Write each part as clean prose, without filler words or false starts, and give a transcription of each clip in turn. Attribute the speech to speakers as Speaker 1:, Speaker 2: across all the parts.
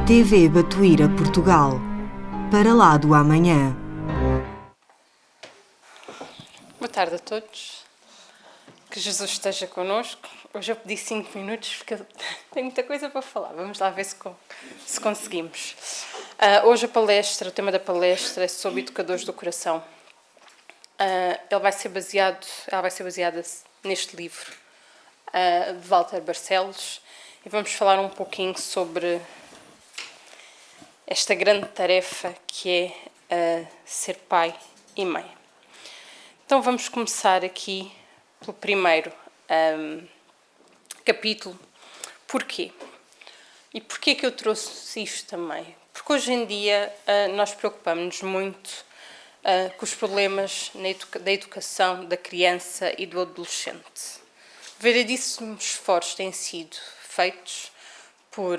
Speaker 1: TV Batuíra Portugal. Para lá do amanhã.
Speaker 2: Boa tarde a todos. Que Jesus esteja connosco. Hoje eu pedi 5 minutos porque eu tenho muita coisa para falar. Vamos lá ver se conseguimos. Hoje o tema da palestra é sobre educadores do coração. Ela vai ser baseada neste livro de Walter Barcelos e vamos falar um pouquinho sobre esta grande tarefa que é ser pai e mãe. Então vamos começar aqui pelo primeiro capítulo. Porquê? E porquê que eu trouxe isto também? Porque hoje em dia nós preocupamos-nos muito com os problemas da educação da criança e do adolescente. Variedíssimos esforços têm sido feitos por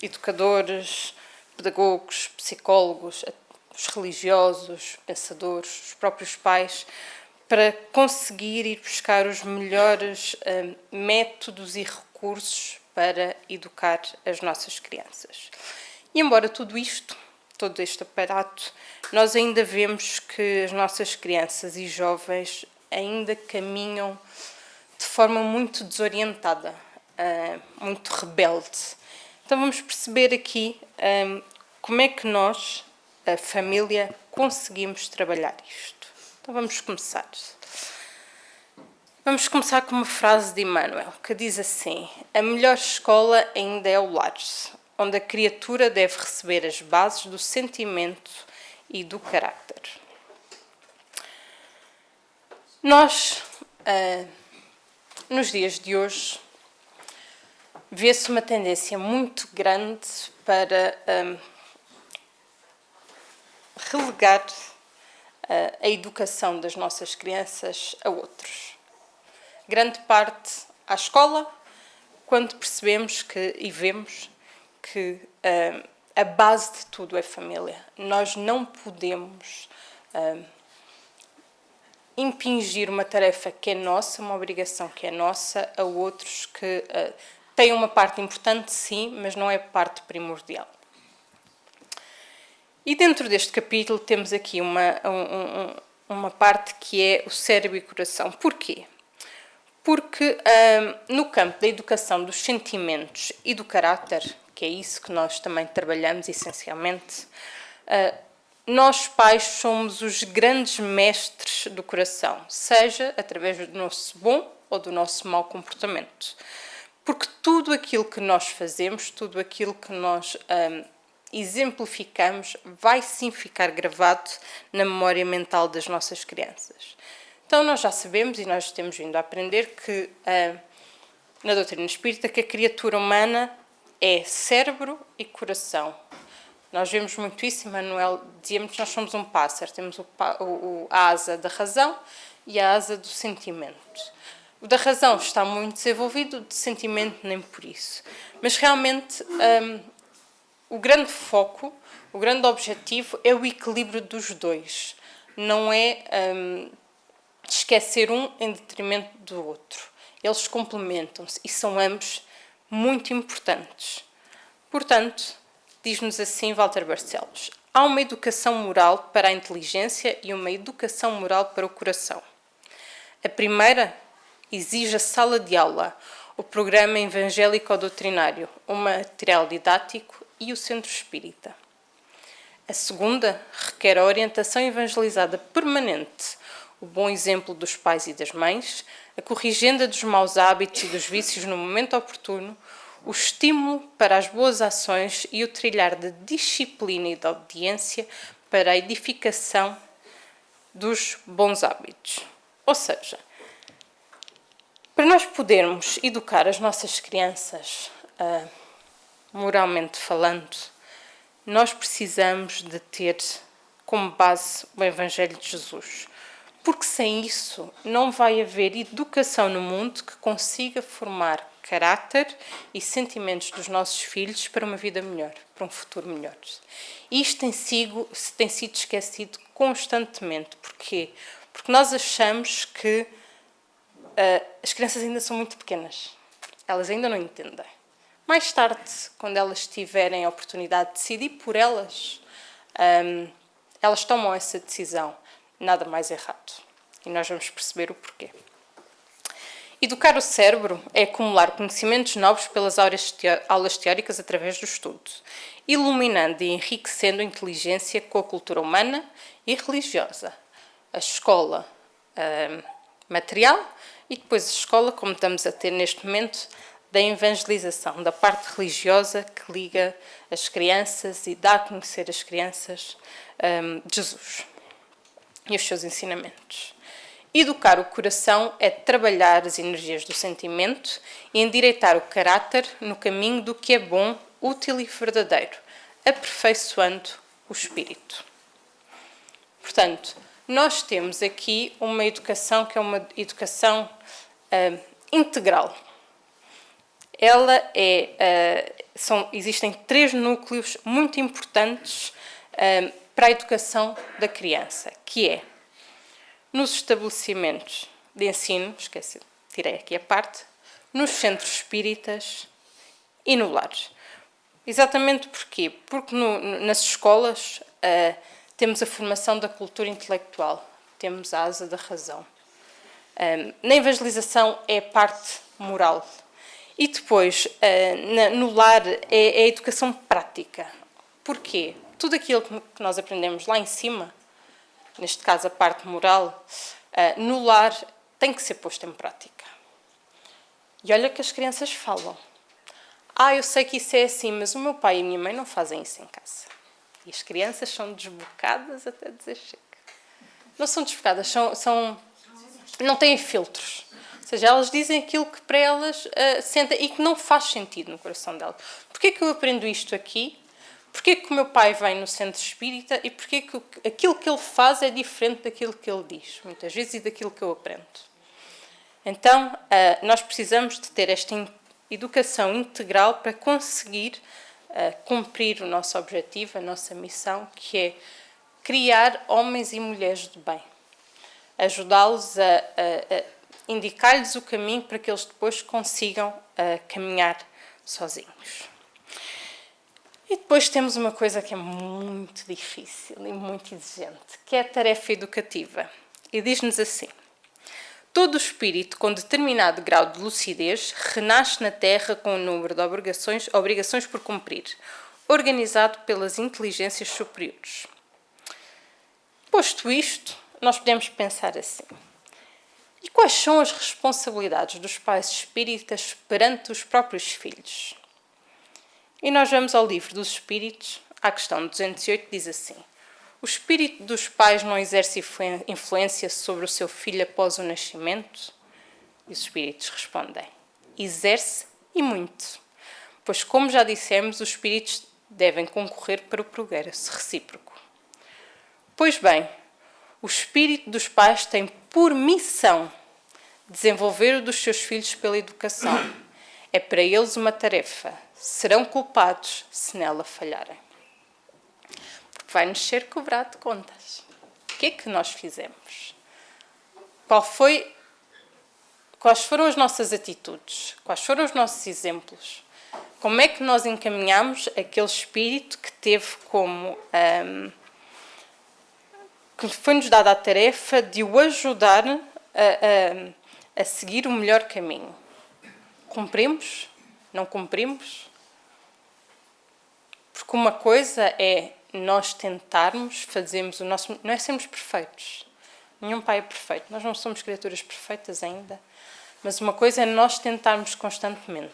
Speaker 2: educadores, pedagogos, psicólogos, os religiosos, pensadores, os próprios pais, para conseguir ir buscar os melhores métodos e recursos para educar as nossas crianças. E embora todo este aparato, nós ainda vemos que as nossas crianças e jovens ainda caminham de forma muito desorientada, muito rebelde. Então vamos perceber aqui como é que nós, a família, conseguimos trabalhar isto. Então vamos começar. Vamos começar com uma frase de Emmanuel, que diz assim: a melhor escola ainda é o lar, onde a criatura deve receber as bases do sentimento e do caráter. Nós, nos dias de hoje, vê-se uma tendência muito grande para relegar a educação das nossas crianças a outros. Grande parte à escola, quando percebemos e vemos que a base de tudo é família. Nós não podemos impingir uma tarefa que é nossa, uma obrigação que é nossa, a outros que têm uma parte importante, sim, mas não é parte primordial. E dentro deste capítulo temos aqui uma parte que é o cérebro e o coração. Porquê? Porque no campo da educação dos sentimentos e do caráter, que é isso que nós também trabalhamos essencialmente, nós pais somos os grandes mestres do coração, seja através do nosso bom ou do nosso mau comportamento. Porque tudo aquilo que nós fazemos, tudo aquilo que nós exemplificamos, vai sim ficar gravado na memória mental das nossas crianças. Então nós já sabemos e nós temos vindo a aprender que na doutrina espírita que a criatura humana é cérebro e coração. Nós vemos muito isso, Emmanuel dizia-me que nós somos um pássaro, temos a asa da razão e a asa do sentimento. O da razão está muito desenvolvido, o de sentimento nem por isso. Mas realmente o grande foco, o grande objetivo é o equilíbrio dos dois. Não é esquecer um em detrimento do outro. Eles complementam-se e são ambos muito importantes. Portanto, diz-nos assim Walter Barcelos: há uma educação moral para a inteligência e uma educação moral para o coração. A primeira exige a sala de aula, o programa evangélico-doutrinário, o material didático e o centro espírita. A segunda requer a orientação evangelizada permanente, o bom exemplo dos pais e das mães, a corrigenda dos maus hábitos e dos vícios no momento oportuno, o estímulo para as boas ações e o trilhar da disciplina e da obediência para a edificação dos bons hábitos. Ou seja, para nós podermos educar as nossas crianças, moralmente falando, nós precisamos de ter como base o Evangelho de Jesus. Porque sem isso não vai haver educação no mundo que consiga formar caráter e sentimentos dos nossos filhos para uma vida melhor, para um futuro melhor. E isto tem sido esquecido constantemente. Porquê? Porque nós achamos que as crianças ainda são muito pequenas. Elas ainda não entendem. mais tarde, quando elas tiverem a oportunidade de decidir por elas, elas tomam essa decisão. Nada mais errado. E nós vamos perceber o porquê. Educar o cérebro é acumular conhecimentos novos pelas aulas teóricas através do estudo, iluminando e enriquecendo a inteligência com a cultura humana e religiosa. A escola material e depois a escola, como estamos a ter neste momento, da evangelização, da parte religiosa que liga as crianças e dá a conhecer as crianças Jesus e os seus ensinamentos. Educar o coração é trabalhar as energias do sentimento e endireitar o caráter no caminho do que é bom, útil e verdadeiro, aperfeiçoando o espírito. Portanto, nós temos aqui uma educação que é uma educação integral. Ela existem 3 núcleos muito importantes para a educação da criança, que é nos estabelecimentos de ensino, tirei aqui a parte, nos centros espíritas e no lar. Exatamente porquê? Porque nas escolas temos a formação da cultura intelectual, temos a asa da razão. Na evangelização é a parte moral. E depois, no lar, é a educação prática. Porquê? Tudo aquilo que nós aprendemos lá em cima, neste caso a parte moral, no lar tem que ser posto em prática. E olha que as crianças falam. Eu sei que isso é assim, mas o meu pai e a minha mãe não fazem isso em casa. E as crianças são desbocadas até dizer chega. Não são desbocadas, não têm filtros. Ou seja, elas dizem aquilo que para elas sentem e que não faz sentido no coração delas. Porquê que eu aprendo isto aqui? Porquê que o meu pai vem no centro espírita e porquê que aquilo que ele faz é diferente daquilo que ele diz, muitas vezes, e daquilo que eu aprendo? Então, nós precisamos de ter esta educação integral para conseguir cumprir o nosso objetivo, a nossa missão, que é criar homens e mulheres de bem. Ajudá-los a indicar-lhes o caminho para que eles depois consigam caminhar sozinhos. E depois temos uma coisa que é muito difícil e muito exigente, que é a tarefa educativa. E diz-nos assim: todo espírito com determinado grau de lucidez renasce na Terra com um número de obrigações por cumprir, organizado pelas inteligências superiores. Posto isto, nós podemos pensar assim: e quais são as responsabilidades dos pais espíritas perante os próprios filhos? E nós vamos ao livro dos Espíritos, à questão 208, diz assim: o espírito dos pais não exerce influência sobre o seu filho após o nascimento? E os espíritos respondem: exerce e muito. Pois, como já dissemos, os espíritos devem concorrer para o progresso recíproco. Pois bem, o espírito dos pais tem por missão desenvolver o dos seus filhos pela educação. É para eles uma tarefa. Serão culpados se nela falharem. Porque vai-nos ser cobrado contas. O que é que nós fizemos? Quais foram as nossas atitudes? Quais foram os nossos exemplos? Como é que nós encaminhamos aquele espírito que teve como... que foi-nos dada a tarefa de o ajudar a seguir o melhor caminho? Cumprimos? Não cumprimos? Porque uma coisa é nós tentarmos, fazermos o nosso... Não é sermos perfeitos. Nenhum pai é perfeito. Nós não somos criaturas perfeitas ainda. Mas uma coisa é nós tentarmos constantemente.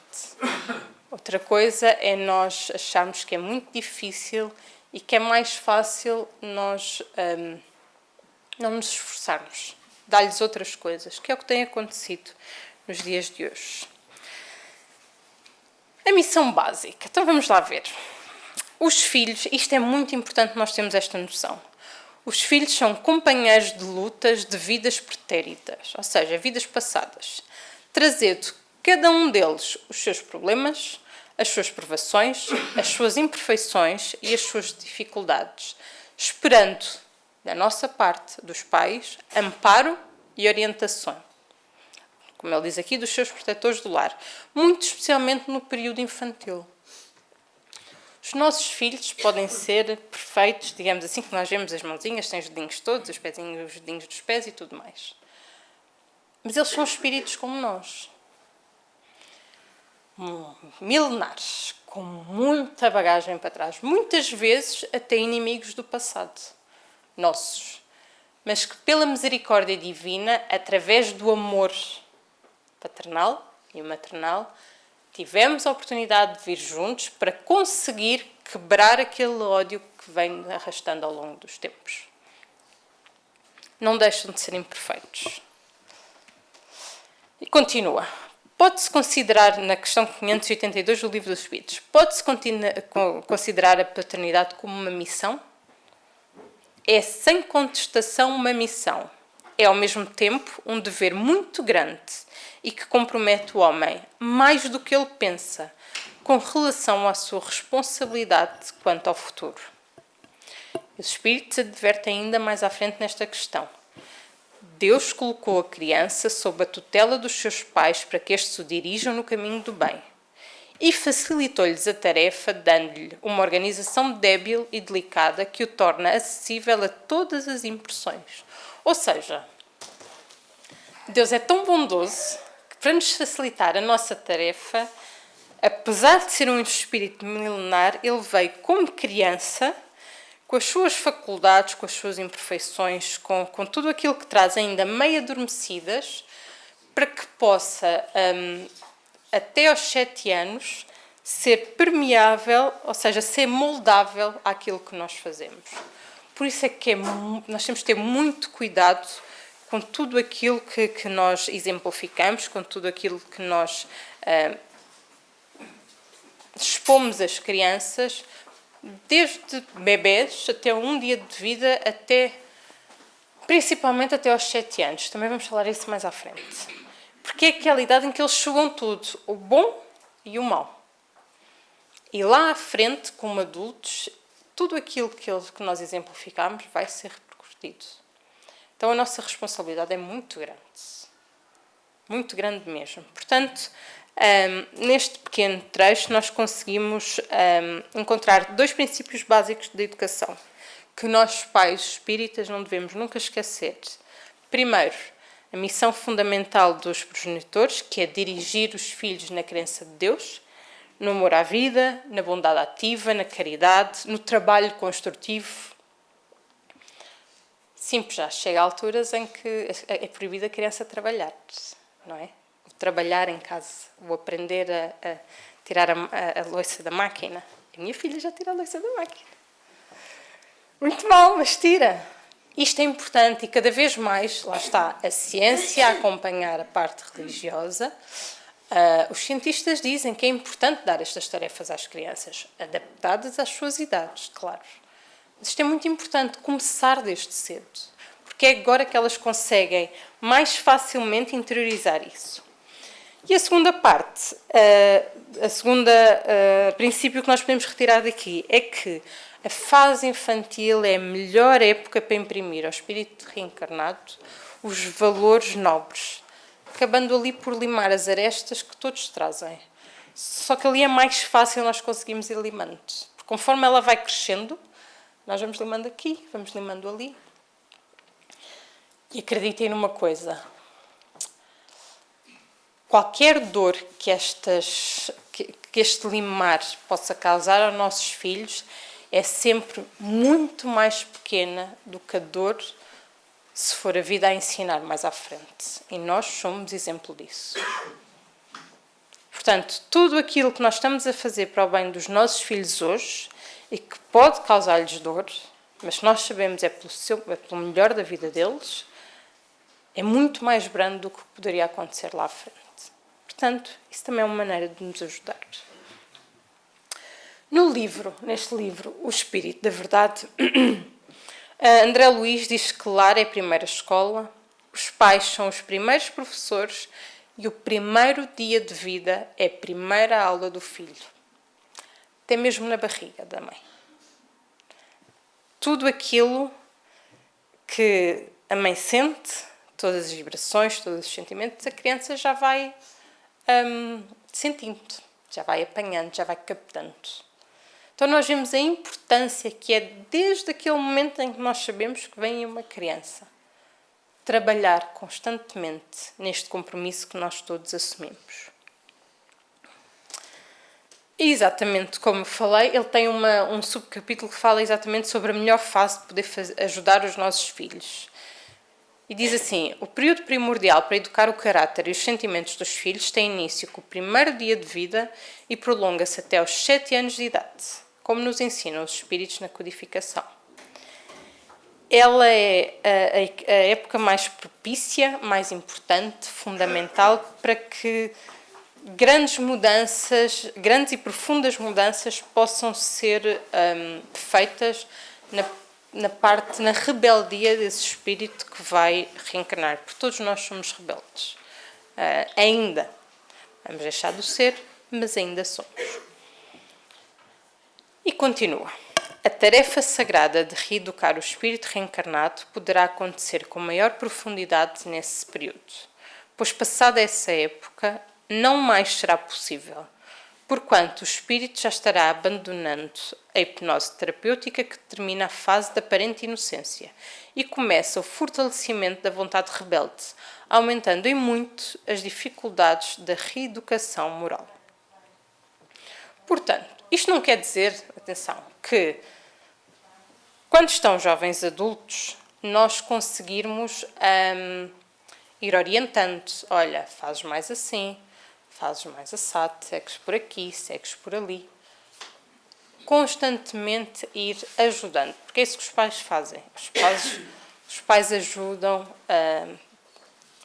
Speaker 2: Outra coisa é nós acharmos que é muito difícil e que é mais fácil nós não nos esforçarmos. Dar-lhes outras coisas, que é o que tem acontecido nos dias de hoje. A missão básica. Então vamos lá ver. Os filhos, isto é muito importante nós termos esta noção. Os filhos são companheiros de lutas de vidas pretéritas, ou seja, vidas passadas, trazendo cada um deles os seus problemas, as suas provações, as suas imperfeições e as suas dificuldades, esperando, da nossa parte, dos pais, amparo e orientação. como ele diz aqui, dos seus protetores do lar, muito especialmente no período infantil. Os nossos filhos podem ser perfeitos, digamos assim, que nós vemos as mãozinhas, têm os dedinhos todos, os dedinhos dos pés e tudo mais. Mas eles são espíritos como nós. Milenares, com muita bagagem para trás. Muitas vezes até inimigos do passado, nossos. Mas que pela misericórdia divina, através do amor paternal e maternal, tivemos a oportunidade de vir juntos para conseguir quebrar aquele ódio que vem arrastando ao longo dos tempos. Não deixam de ser imperfeitos. E continua. Pode-se considerar, na questão 582 do Livro dos Espíritos, pode-se considerar a paternidade como uma missão? É sem contestação uma missão. É ao mesmo tempo um dever muito grande e que compromete o homem mais do que ele pensa com relação à sua responsabilidade quanto ao futuro. Os Espíritos advertem ainda mais à frente nesta questão. Deus colocou a criança sob a tutela dos seus pais para que estes o dirijam no caminho do bem e facilitou-lhes a tarefa dando-lhe uma organização débil e delicada que o torna acessível a todas as impressões. Ou seja, Deus é tão bondoso que para nos facilitar a nossa tarefa, apesar de ser um espírito milenar, ele veio como criança, com as suas faculdades, com as suas imperfeições, com tudo aquilo que traz ainda meio adormecidas, para que possa, até aos 7 anos, ser permeável, ou seja, ser moldável àquilo que nós fazemos. Por isso é que nós temos de ter muito cuidado com tudo aquilo que nós exemplificamos, com tudo aquilo que nós expomos às crianças, desde bebés até um dia de vida, principalmente até aos 7 anos. Também vamos falar isso mais à frente. Porque é aquela idade em que eles chegam tudo, o bom e o mau. E lá à frente, como adultos, tudo aquilo que nós exemplificamos vai ser repercutido. Então a nossa responsabilidade é muito grande mesmo. Portanto, neste pequeno trecho nós conseguimos encontrar 2 princípios básicos da educação que nós, pais espíritas, não devemos nunca esquecer. Primeiro, a missão fundamental dos progenitores, que é dirigir os filhos na crença de Deus, no amor à vida, na bondade ativa, na caridade, no trabalho construtivo. Sim, já chega a alturas em que é proibido a criança trabalhar, não é? O trabalhar em casa, o aprender a tirar a louça da máquina. A minha filha já tira a louça da máquina. Muito mal, mas tira. Isto é importante e cada vez mais, lá está, a ciência a acompanhar a parte religiosa. Os cientistas dizem que é importante dar estas tarefas às crianças, adaptadas às suas idades, claro. Isto é muito importante, começar desde cedo, porque é agora que elas conseguem mais facilmente interiorizar isso. E a segunda parte, a segunda princípio que nós podemos retirar daqui é que a fase infantil é a melhor época para imprimir ao espírito reencarnado os valores nobres, acabando ali por limar as arestas que todos trazem. Só que ali é mais fácil nós conseguirmos ir limando. Porque conforme ela vai crescendo, nós vamos limando aqui, vamos limando ali. E acreditem numa coisa. Qualquer dor que este limar possa causar aos nossos filhos é sempre muito mais pequena do que a dor se for a vida a ensinar mais à frente. E nós somos exemplo disso. Portanto, tudo aquilo que nós estamos a fazer para o bem dos nossos filhos hoje e que pode causar-lhes dor, mas que nós sabemos é pelo melhor da vida deles, é muito mais brando do que poderia acontecer lá à frente. Portanto, isso também é uma maneira de nos ajudar. Neste livro, O Espírito da Verdade, André Luiz diz que lar é a primeira escola, os pais são os primeiros professores e o primeiro dia de vida é a primeira aula do filho. Até mesmo na barriga da mãe. Tudo aquilo que a mãe sente, todas as vibrações, todos os sentimentos, a criança já vai sentindo, já vai apanhando, já vai captando. Então nós vemos a importância que é desde aquele momento em que nós sabemos que vem uma criança. Trabalhar constantemente neste compromisso que nós todos assumimos. E exatamente como falei, ele tem um subcapítulo que fala exatamente sobre a melhor fase de poder ajudar os nossos filhos. E diz assim: o período primordial para educar o caráter e os sentimentos dos filhos tem início com o primeiro dia de vida e prolonga-se até aos 7 anos de idade, como nos ensinam os espíritos na codificação. Ela é a época mais propícia, mais importante, fundamental para que grandes e profundas mudanças possam ser feitas na rebeldia desse espírito que vai reencarnar, porque todos nós somos rebeldes. Ainda. Vamos deixar de ser, mas ainda somos. E continua. A tarefa sagrada de reeducar o espírito reencarnado poderá acontecer com maior profundidade nesse período, pois passada essa época não mais será possível, porquanto o espírito já estará abandonando a hipnose terapêutica que determina a fase da aparente inocência e começa o fortalecimento da vontade rebelde, aumentando em muito as dificuldades da reeducação moral. Portanto, isto não quer dizer, atenção, que quando estão jovens adultos, nós conseguirmos ir orientando. Olha, fazes mais assim, fazes mais assado, segues por aqui, segues por ali. Constantemente ir ajudando, porque é isso que os pais fazem. Os pais ajudam,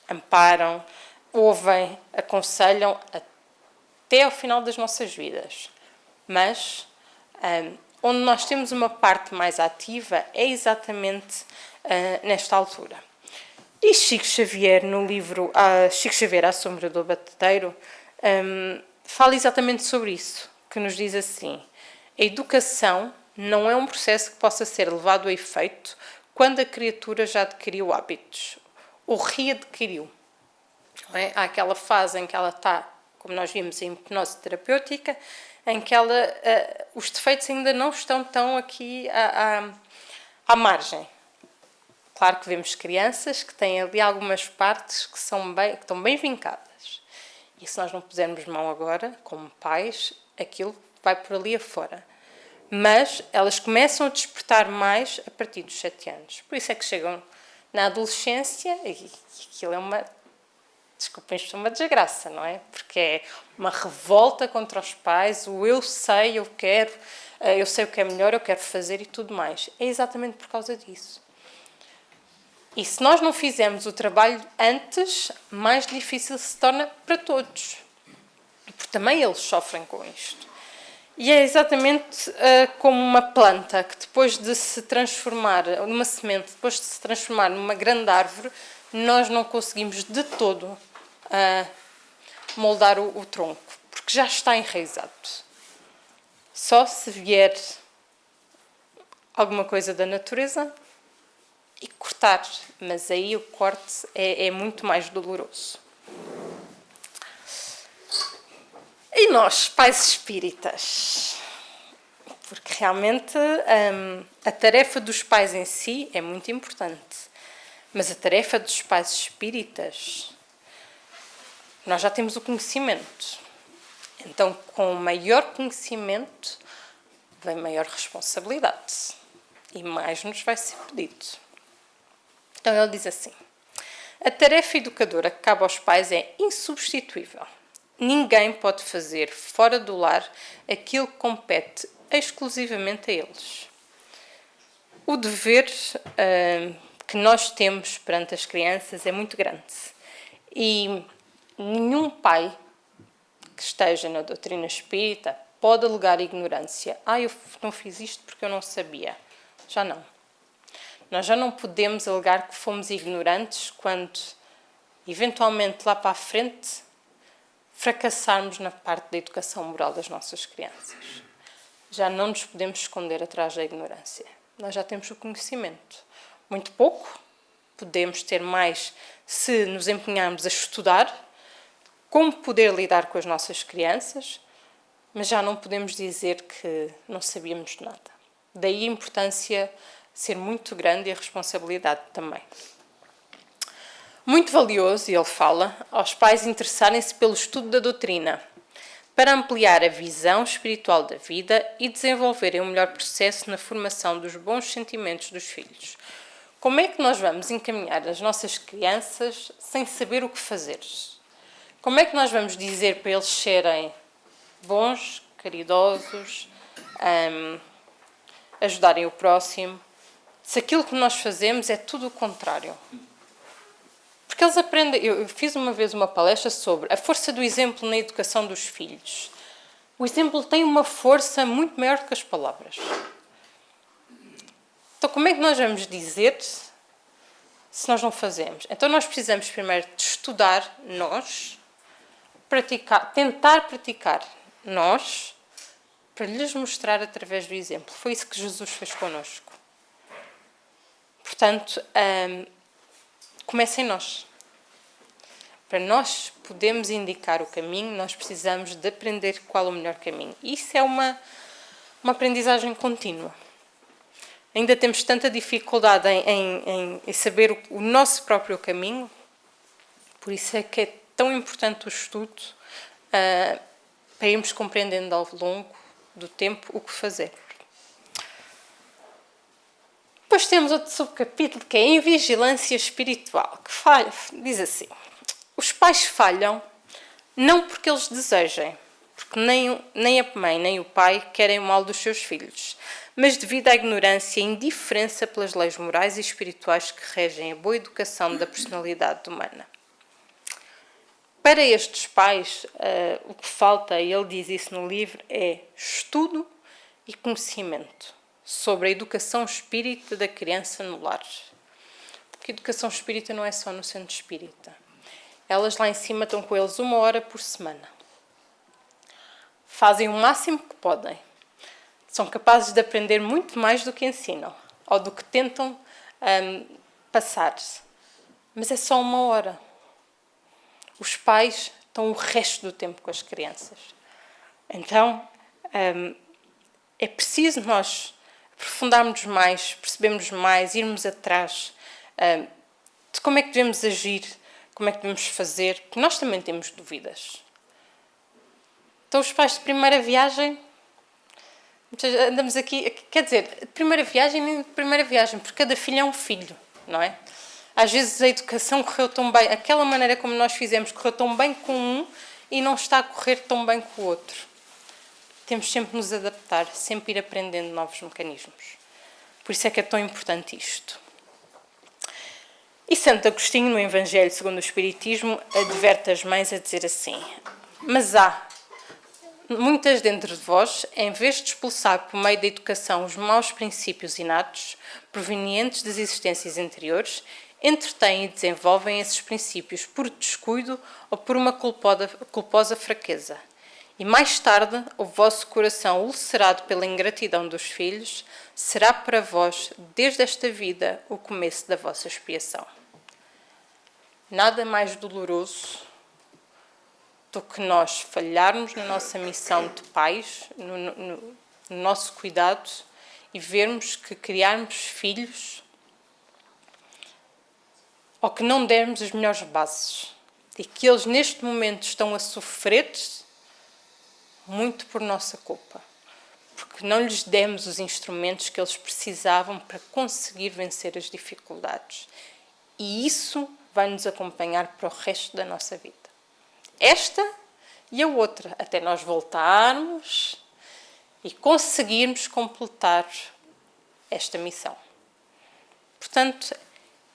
Speaker 2: amparam, ouvem, aconselham até ao final das nossas vidas. Mas onde nós temos uma parte mais ativa é exatamente nesta altura. E Chico Xavier, no livro Chico Xavier à Sombra do Batedeiro, fala exatamente sobre isso, que nos diz assim: a educação não é um processo que possa ser levado a efeito quando a criatura já adquiriu hábitos, ou readquiriu. Não é? Há aquela fase em que ela está, como nós vimos em hipnose terapêutica, em que os defeitos ainda não estão tão aqui à margem. Claro que vemos crianças que têm ali algumas partes que estão bem vincadas. E se nós não pusermos mão agora, como pais, aquilo vai por ali afora. Mas elas começam a despertar mais a partir dos 7 anos. Por isso é que chegam na adolescência e aquilo é desculpem, isto é uma desgraça, não é? Porque é uma revolta contra os pais, eu sei, eu quero, eu sei o que é melhor, eu quero fazer e tudo mais. É exatamente por causa disso. E se nós não fizermos o trabalho antes, mais difícil se torna para todos. Porque também eles sofrem com isto. E é exatamente como uma planta que depois de se transformar numa semente, depois de se transformar numa grande árvore, nós não conseguimos de todo moldar o tronco, porque já está enraizado. Só se vier alguma coisa da natureza e cortar, mas aí o corte é muito mais doloroso. E nós, pais espíritas? Porque realmente a tarefa dos pais em si é muito importante, mas a tarefa dos pais espíritas, nós já temos o conhecimento. Então, com maior conhecimento, vem maior responsabilidade e mais nos vai ser pedido. Então ele diz assim: a tarefa educadora que cabe aos pais é insubstituível. Ninguém pode fazer fora do lar aquilo que compete exclusivamente a eles. O dever que nós temos perante as crianças é muito grande. E nenhum pai que esteja na doutrina espírita pode alegar ignorância. Eu não fiz isto porque eu não sabia. Já não. Nós já não podemos alegar que fomos ignorantes quando, eventualmente, lá para a frente, fracassarmos na parte da educação moral das nossas crianças. Já não nos podemos esconder atrás da ignorância. Nós já temos o conhecimento. Muito pouco, podemos ter mais se nos empenharmos a estudar como poder lidar com as nossas crianças, mas já não podemos dizer que não sabíamos de nada. Daí a importância ser muito grande e a responsabilidade também. Muito valioso, e ele fala, aos pais interessarem-se pelo estudo da doutrina, para ampliar a visão espiritual da vida e desenvolverem um melhor processo na formação dos bons sentimentos dos filhos. Como é que nós vamos encaminhar as nossas crianças sem saber o que fazer? Como é que nós vamos dizer para eles serem bons, caridosos, ajudarem o próximo, se aquilo que nós fazemos é tudo o contrário? Porque eles aprendem... Eu fiz uma vez uma palestra sobre a força do exemplo na educação dos filhos. O exemplo tem uma força muito maior do que as palavras. Então, como é que nós vamos dizer se nós não fazemos? Então, nós precisamos primeiro de estudar nós, tentar praticar nós, para lhes mostrar através do exemplo. Foi isso que Jesus fez connosco. Portanto, comece em nós. Para nós podermos indicar o caminho, nós precisamos de aprender qual é o melhor caminho. Isso é uma aprendizagem contínua. Ainda temos tanta dificuldade em saber o nosso próprio caminho, por isso é que é tão importante o estudo para irmos compreendendo ao longo do tempo o que fazer. Depois temos outro subcapítulo que é em vigilância espiritual, que diz assim: os pais falham não porque eles desejem, porque nem a mãe nem o pai querem o mal dos seus filhos, mas devido à ignorância e indiferença pelas leis morais e espirituais que regem a boa educação da personalidade humana. Para estes pais, o que falta, e ele diz isso no livro, é estudo e conhecimento sobre a educação espírita da criança no lar. Porque a educação espírita não é só no centro espírita. Elas lá em cima estão com eles 1 hora por semana. Fazem o máximo que podem. São capazes de aprender muito mais do que ensinam, ou do que tentam passar. Mas é só 1 hora. Os pais estão o resto do tempo com as crianças. Então, é preciso nós aprofundarmos mais, percebermos mais, irmos atrás de como é que devemos agir, como é que devemos fazer, porque nós também temos dúvidas. Então, os pais de primeira viagem, andamos aqui, quer dizer, de primeira viagem, nem de primeira viagem, porque cada filho é um filho, não é? Às vezes a educação correu tão bem, aquela maneira como nós fizemos correu tão bem com um e não está a correr tão bem com o outro. Temos sempre de nos adaptar, sempre ir aprendendo novos mecanismos. Por isso é que é tão importante isto. E Santo Agostinho, no Evangelho segundo o Espiritismo, adverte as mães a dizer assim: mas há muitas dentro de vós, em vez de expulsar por meio da educação os maus princípios inatos, provenientes das existências anteriores, entretêm e desenvolvem esses princípios por descuido ou por uma culposa fraqueza. E mais tarde, o vosso coração ulcerado pela ingratidão dos filhos será para vós, desde esta vida, o começo da vossa expiação. Nada mais doloroso do que nós falharmos na nossa missão de pais, no nosso cuidado, e vermos que criarmos filhos ou que não dermos as melhores bases e que eles neste momento estão a sofrer muito por nossa culpa, porque não lhes demos os instrumentos que eles precisavam para conseguir vencer as dificuldades. E isso vai nos acompanhar para o resto da nossa vida. Esta e a outra, até nós voltarmos e conseguirmos completar esta missão. Portanto,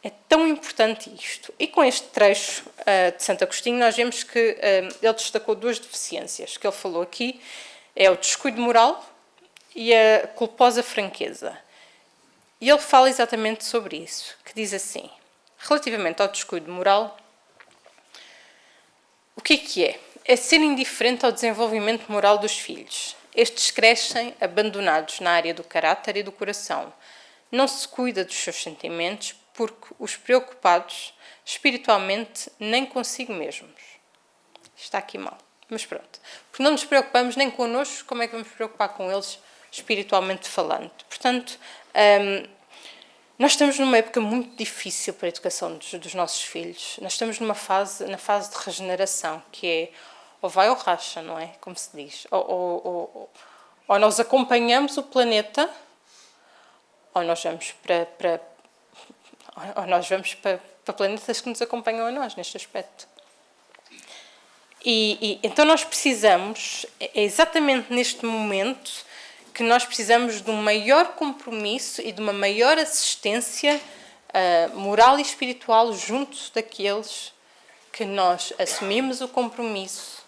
Speaker 2: é tão importante isto. E com este trecho de Santo Agostinho, nós vemos que ele destacou 2 deficiências que ele falou aqui. É o descuido moral e a culposa franqueza. E ele fala exatamente sobre isso, que diz assim: relativamente ao descuido moral, o que é? É ser indiferente ao desenvolvimento moral dos filhos. Estes crescem abandonados na área do caráter e do coração. Não se cuida dos seus sentimentos, porque os preocupados espiritualmente nem consigo mesmos. Está aqui mal, mas pronto. Porque não nos preocupamos nem connosco, como é que vamos preocupar com eles espiritualmente falando? Portanto, nós estamos numa época muito difícil para a educação dos nossos filhos. Nós estamos na fase de regeneração, que é ou vai ou racha, não é? Como se diz. Ou nós acompanhamos o planeta, ou nós vamos para planetas que nos acompanham a nós, neste aspecto. Então nós precisamos, é exatamente neste momento, que nós precisamos de um maior compromisso e de uma maior assistência moral e espiritual junto daqueles que nós assumimos o compromisso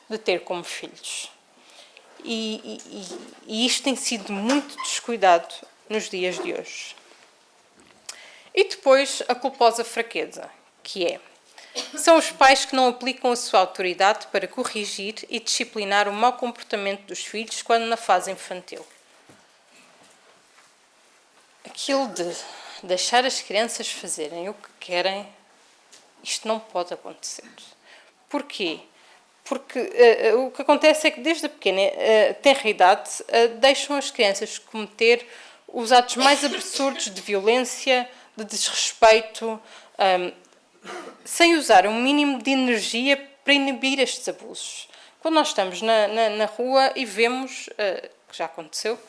Speaker 2: de ter como filhos. E isto tem sido muito descuidado nos dias de hoje. E depois a culposa fraqueza, que são os pais que não aplicam a sua autoridade para corrigir e disciplinar o mau comportamento dos filhos quando na fase infantil. Aquilo de deixar as crianças fazerem o que querem, isto não pode acontecer. Porquê? Porque o que acontece é que desde a pequena tenra idade deixam as crianças cometer os atos mais absurdos de violência, de desrespeito, sem usar um mínimo de energia para inibir estes abusos. Quando nós estamos na rua e vemos, que já aconteceu,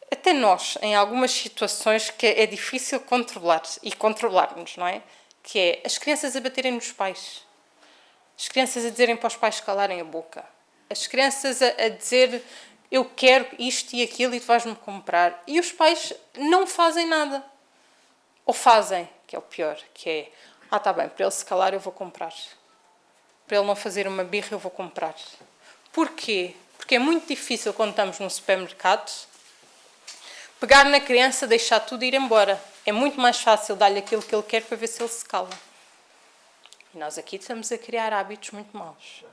Speaker 2: até nós, em algumas situações que é difícil controlar e controlarmos, não é? Que é as crianças a baterem nos pais, as crianças a dizerem para os pais calarem a boca, as crianças a dizer eu quero isto e aquilo e tu vais-me comprar, e os pais não fazem nada. Ou fazem, que é o pior, que é, está bem, para ele se calar eu vou comprar. Para ele não fazer uma birra eu vou comprar. Porquê? Porque é muito difícil quando estamos num supermercado pegar na criança, deixar tudo e ir embora. É muito mais fácil dar-lhe aquilo que ele quer para ver se ele se cala. E nós aqui estamos a criar hábitos muito maus.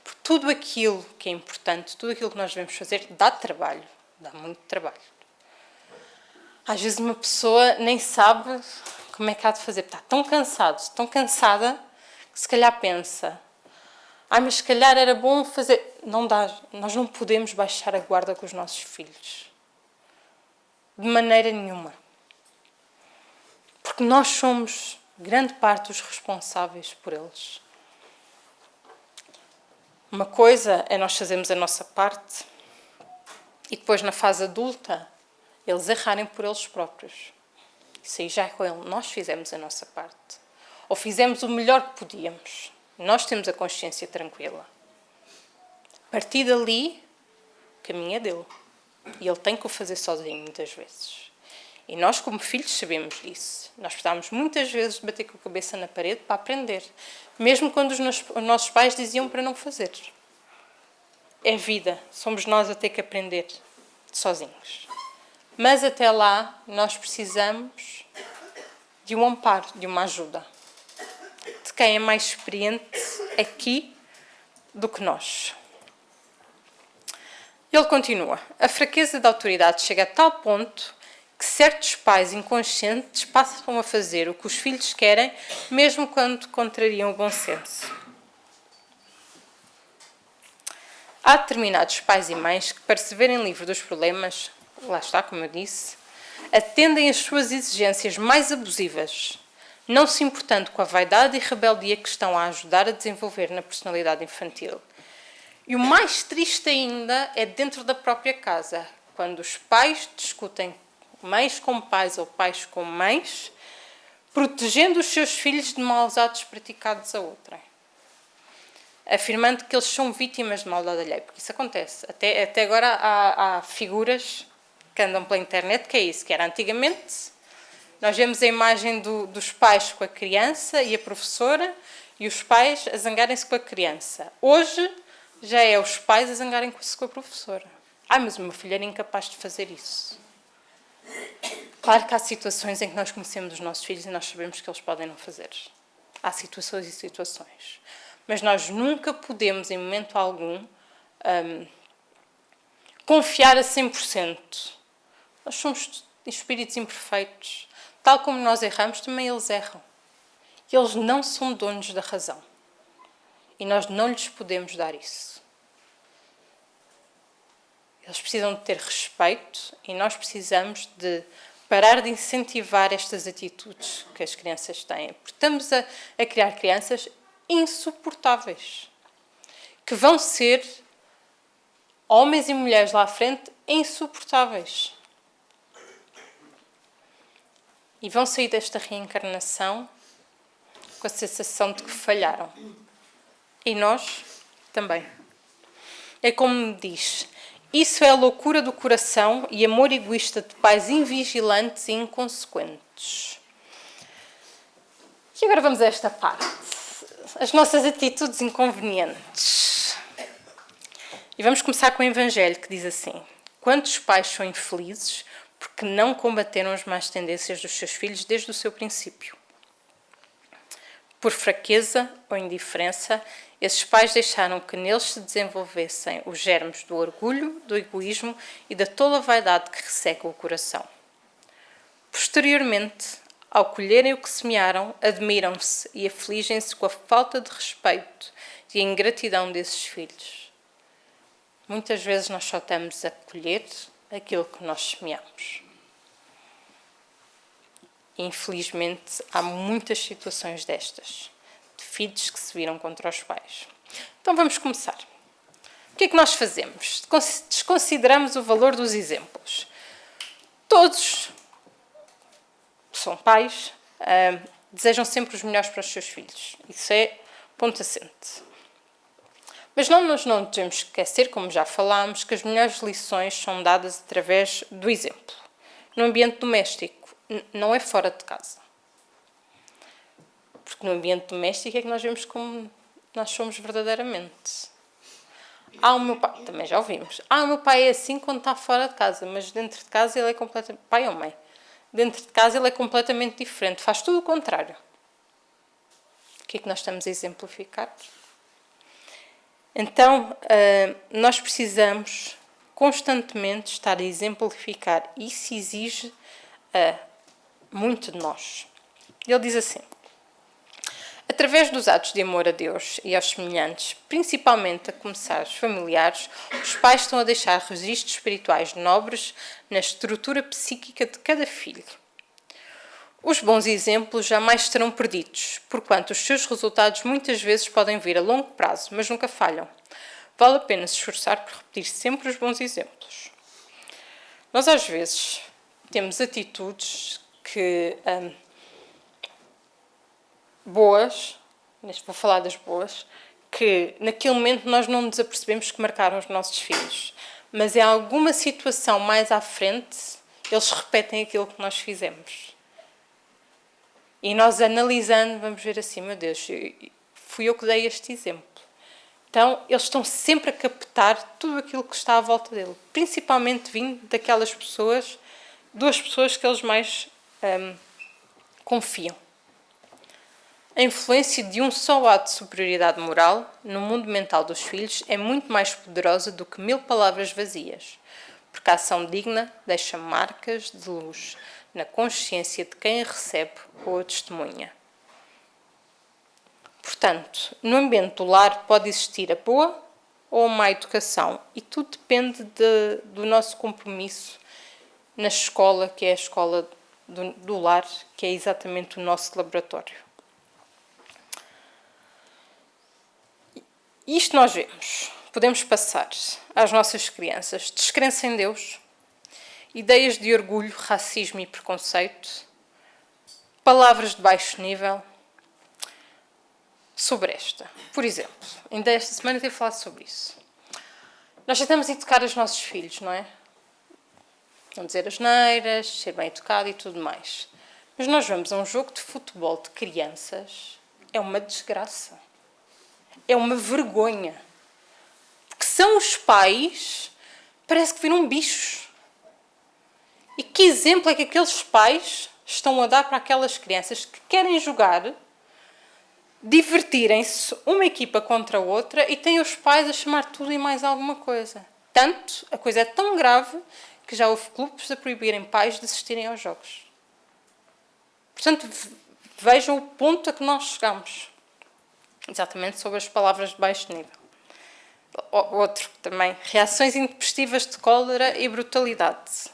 Speaker 2: Porque tudo aquilo que é importante, tudo aquilo que nós devemos fazer, dá trabalho. Dá muito trabalho. Às vezes uma pessoa nem sabe como é que há de fazer. Está tão cansado, tão cansada, que se calhar pensa, mas se calhar era bom fazer... Não dá. Nós não podemos baixar a guarda com os nossos filhos. De maneira nenhuma. Porque nós somos, grande parte, os responsáveis por eles. Uma coisa é nós fazermos a nossa parte e depois, na fase adulta, eles errarem por eles próprios. Isso aí já é com ele. Nós fizemos a nossa parte. Ou fizemos o melhor que podíamos. Nós temos a consciência tranquila. A partir dali, o caminho é dele. E ele tem que o fazer sozinho, muitas vezes. E nós, como filhos, sabemos disso. Nós precisamos muitas vezes de bater com a cabeça na parede para aprender. Mesmo quando os nossos pais diziam para não fazer. É vida. Somos nós a ter que aprender sozinhos. Mas até lá, nós precisamos de um amparo, de uma ajuda. De quem é mais experiente aqui do que nós. Ele continua. A fraqueza da autoridade chega a tal ponto que certos pais inconscientes passam a fazer o que os filhos querem, mesmo quando contrariam o bom senso. Há determinados pais e mães que, para se verem livres dos problemas, lá está, como eu disse, atendem às suas exigências mais abusivas, não se importando com a vaidade e rebeldia que estão a ajudar a desenvolver na personalidade infantil. E o mais triste ainda é dentro da própria casa, quando os pais discutem mães com pais ou pais com mães, protegendo os seus filhos de maus atos praticados a outrem, afirmando que eles são vítimas de maldade alheia, porque isso acontece. Até agora há figuras que andam pela internet que é isso, que era antigamente, nós vemos a imagem dos pais com a criança e a professora, e os pais a zangarem-se com a criança. Hoje já é os pais a zangarem-se com a professora. Mas o meu filho era incapaz de fazer isso. Claro que há situações em que nós conhecemos os nossos filhos e nós sabemos que eles podem não fazer. Há situações e situações. Mas nós nunca podemos, em momento algum, confiar a 100%. Nós somos espíritos imperfeitos. Tal como nós erramos, também eles erram. E eles não são donos da razão. E nós não lhes podemos dar isso. Eles precisam de ter respeito e nós precisamos de parar de incentivar estas atitudes que as crianças têm. Porque estamos a criar crianças insuportáveis, que vão ser homens e mulheres lá à frente insuportáveis. E vão sair desta reencarnação com a sensação de que falharam. E nós também. É como me diz, isso é a loucura do coração e amor egoísta de pais invigilantes e inconsequentes. E agora vamos a esta parte. As nossas atitudes inconvenientes. E vamos começar com o Evangelho, que diz assim: quantos pais são infelizes porque não combateram as más tendências dos seus filhos desde o seu princípio? Por fraqueza ou indiferença, esses pais deixaram que neles se desenvolvessem os germes do orgulho, do egoísmo e da tola vaidade que resseca o coração. Posteriormente, ao colherem o que semearam, admiram-se e afligem-se com a falta de respeito e a ingratidão desses filhos. Muitas vezes nós só estamos a colher aquilo que nós semeamos. Infelizmente, há muitas situações destas, de filhos que se viram contra os pais. Então vamos começar. O que é que nós fazemos? Desconsideramos o valor dos exemplos. Todos são pais, desejam sempre os melhores para os seus filhos. Isso é ponto assente. Mas nós não devemos esquecer, como já falámos, que as melhores lições são dadas através do exemplo. No ambiente doméstico, não é fora de casa. Porque no ambiente doméstico é que nós vemos como nós somos verdadeiramente. O meu pai, também já ouvimos. O meu pai é assim quando está fora de casa, mas dentro de casa ele é completamente... Pai ou mãe? Dentro de casa ele é completamente diferente, faz tudo o contrário. O que é que nós estamos a exemplificar? Então, nós precisamos constantemente estar a exemplificar. Isso exige muito de nós. Ele diz assim: através dos atos de amor a Deus e aos semelhantes, principalmente a começar os familiares, os pais estão a deixar registros espirituais nobres na estrutura psíquica de cada filho. Os bons exemplos jamais serão perdidos, porquanto os seus resultados muitas vezes podem vir a longo prazo, mas nunca falham. Vale a pena se esforçar por repetir sempre os bons exemplos. Nós, às vezes, temos atitudes que... boas, vou falar das boas, que naquele momento nós não nos apercebemos que marcaram os nossos filhos. Mas em alguma situação mais à frente, eles repetem aquilo que nós fizemos. E nós analisando, vamos ver assim, meu Deus, fui eu que dei este exemplo. Então, eles estão sempre a captar tudo aquilo que está à volta dele. Principalmente vindo daquelas pessoas, duas pessoas que eles mais confiam. A influência de um só ato de superioridade moral no mundo mental dos filhos é muito mais poderosa do que 1000 palavras vazias, porque a ação digna deixa marcas de luz na consciência de quem a recebe ou a testemunha. Portanto, no ambiente do lar pode existir a boa ou a má educação e tudo depende do nosso compromisso na escola, que é a escola do lar, que é exatamente o nosso laboratório. Isto nós vemos. Podemos passar às nossas crianças descrença em Deus, ideias de orgulho, racismo e preconceito, palavras de baixo nível. Sobre esta, por exemplo, ainda esta semana eu tenho falado sobre isso. Nós já estamos a educar os nossos filhos, não é? Não dizer asneiras, ser bem educado e tudo mais. Mas nós vamos a um jogo de futebol de crianças, é uma desgraça. É uma vergonha. Porque são os pais, parece que viram bichos. E que exemplo é que aqueles pais estão a dar para aquelas crianças que querem jogar, divertirem-se uma equipa contra a outra e têm os pais a chamar tudo e mais alguma coisa. Tanto, a coisa é tão grave que já houve clubes a proibirem pais de assistirem aos jogos. Portanto, vejam o ponto a que nós chegamos. Exatamente sobre as palavras de baixo nível. Outro também. Reações intempestivas de cólera e brutalidade.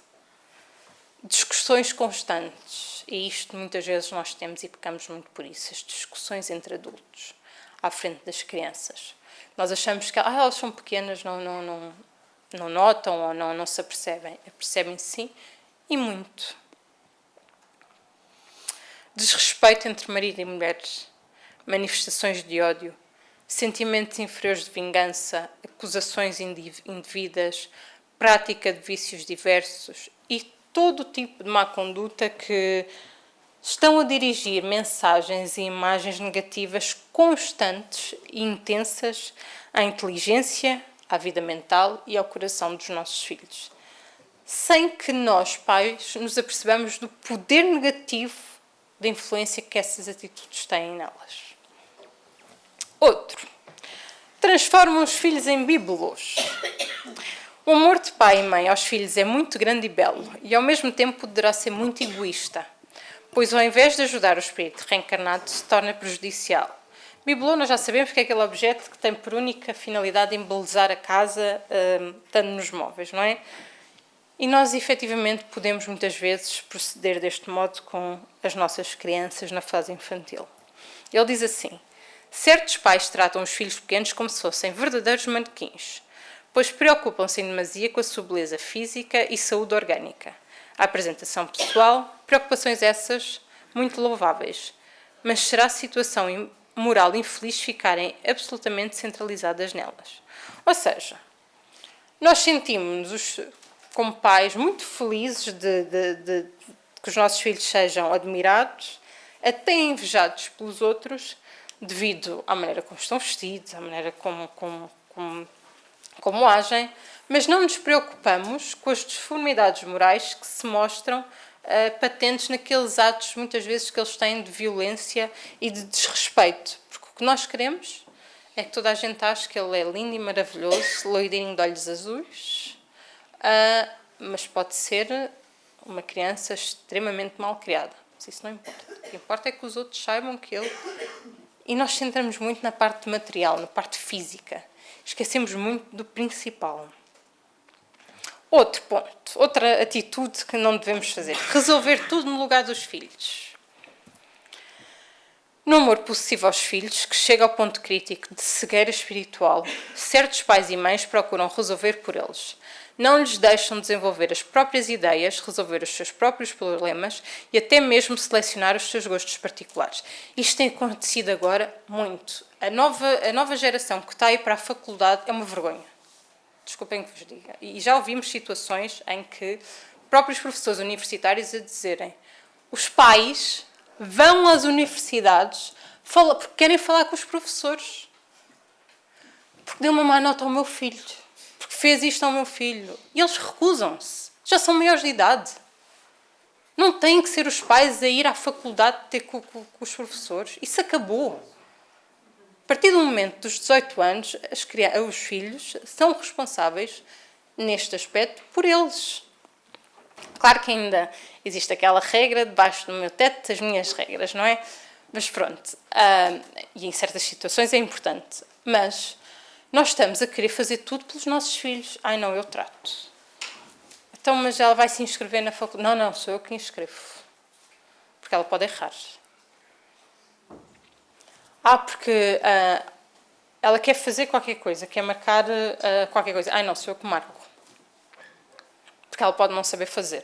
Speaker 2: Discussões constantes. E isto muitas vezes nós temos e pecamos muito por isso. As discussões entre adultos à frente das crianças. Nós achamos que elas são pequenas, não notam ou não se apercebem. Apercebem sim, e muito. Desrespeito entre marido e mulher, manifestações de ódio, sentimentos inferiores de vingança, acusações indevidas, prática de vícios diversos e todo o tipo de má conduta que estão a dirigir mensagens e imagens negativas constantes e intensas à inteligência, à vida mental e ao coração dos nossos filhos, sem que nós, pais, nos apercebamos do poder negativo da influência que essas atitudes têm nelas. Outro. Transformam os filhos em bíbelos. O amor de pai e mãe aos filhos é muito grande e belo, e ao mesmo tempo poderá ser muito egoísta, pois ao invés de ajudar o espírito reencarnado, se torna prejudicial. Bibelô, nós já sabemos que é aquele objeto que tem por única finalidade embelezar a casa, estando nos móveis, não é? E nós, efetivamente, podemos muitas vezes proceder deste modo com as nossas crianças na fase infantil. Ele diz assim: certos pais tratam os filhos pequenos como se fossem verdadeiros manequins, pois preocupam-se em demasia com a sua beleza física e saúde orgânica. A apresentação pessoal, preocupações essas muito louváveis, mas será a situação moral infeliz ficarem absolutamente centralizadas nelas. Ou seja, nós sentimos-nos como pais muito felizes de que os nossos filhos sejam admirados, até invejados pelos outros, devido à maneira como estão vestidos, à maneira como agem, mas não nos preocupamos com as deformidades morais que se mostram patentes naqueles atos, muitas vezes, que eles têm de violência e de desrespeito. Porque o que nós queremos é que toda a gente ache que ele é lindo e maravilhoso, loirinho de olhos azuis, mas pode ser uma criança extremamente mal criada. Mas isso não importa. O que importa é que os outros saibam que ele... E nós centramos muito na parte material, na parte física. Esquecemos muito do principal. Outro ponto, outra atitude que não devemos fazer. Resolver tudo no lugar dos filhos. No amor possessivo aos filhos, que chega ao ponto crítico de cegueira espiritual, certos pais e mães procuram resolver por eles. Não lhes deixam desenvolver as próprias ideias, resolver os seus próprios problemas e até mesmo selecionar os seus gostos particulares. Isto tem acontecido agora muito. A nova geração que está aí para a faculdade é uma vergonha. Desculpem que vos diga. E já ouvimos situações em que próprios professores universitários a dizerem: os pais vão às universidades porque querem falar com os professores. Porque deu uma má nota ao meu filho. Porque fez isto ao meu filho. E eles recusam-se. Já são maiores de idade. Não têm que ser os pais a ir à faculdade ter com os professores. Isso acabou. A partir do momento dos 18 anos, os filhos são responsáveis, neste aspecto, por eles. Claro que ainda existe aquela regra, debaixo do meu teto, as minhas regras, não é? Mas pronto, e em certas situações é importante. Mas nós estamos a querer fazer tudo pelos nossos filhos. Ai não, eu trato. Então, mas ela vai se inscrever na faculdade? Não, sou eu que inscrevo. Porque ela pode errar. Porque ela quer fazer qualquer coisa, quer marcar qualquer coisa. Ai não, sou eu que marco. Porque ela pode não saber fazer.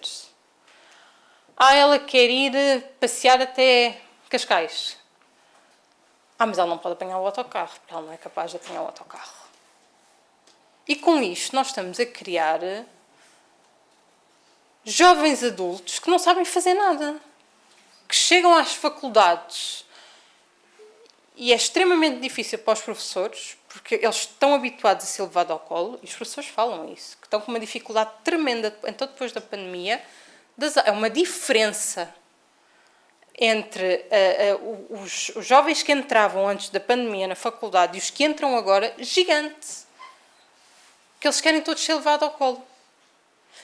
Speaker 2: Ela quer ir passear até Cascais. Mas ela não pode apanhar o autocarro, porque ela não é capaz de apanhar o autocarro. E com isto nós estamos a criar jovens adultos que não sabem fazer nada. Que chegam às faculdades e é extremamente difícil para os professores, porque eles estão habituados a ser levados ao colo, e os professores falam isso, que estão com uma dificuldade tremenda, então depois da pandemia, é uma diferença entre os jovens que entravam antes da pandemia na faculdade e os que entram agora, gigante. Porque eles querem todos ser levados ao colo.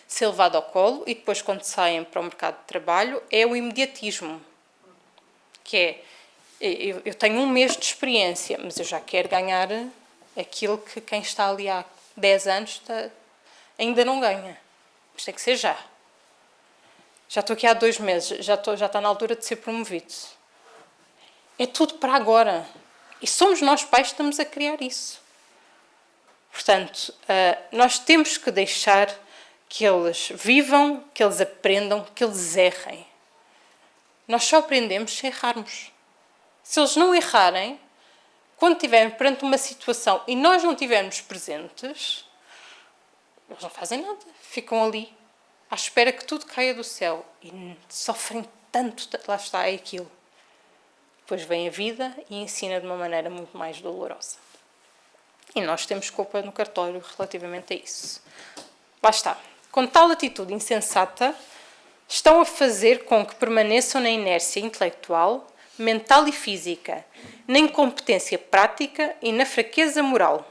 Speaker 2: Ser levado ao colo e depois, quando saem para o mercado de trabalho, é o imediatismo. Que é, eu tenho um mês de experiência, mas eu já quero ganhar aquilo que quem está ali há 10 anos ainda não ganha. Mas tem que ser já. Já estou aqui há 2 meses, já está na altura de ser promovido. É tudo para agora. E somos nós pais que estamos a criar isso. Portanto, nós temos que deixar que eles vivam, que eles aprendam, que eles errem. Nós só aprendemos se errarmos. Se eles não errarem, quando estiverem perante uma situação e nós não estivermos presentes, eles não fazem nada. Ficam ali, à espera que tudo caia do céu. E sofrem tanto, lá está, é aquilo. Depois vem a vida e ensina de uma maneira muito mais dolorosa. E nós temos culpa no cartório relativamente a isso. Lá está. Com tal atitude insensata, estão a fazer com que permaneçam na inércia intelectual, mental e física, na incompetência prática e na fraqueza moral.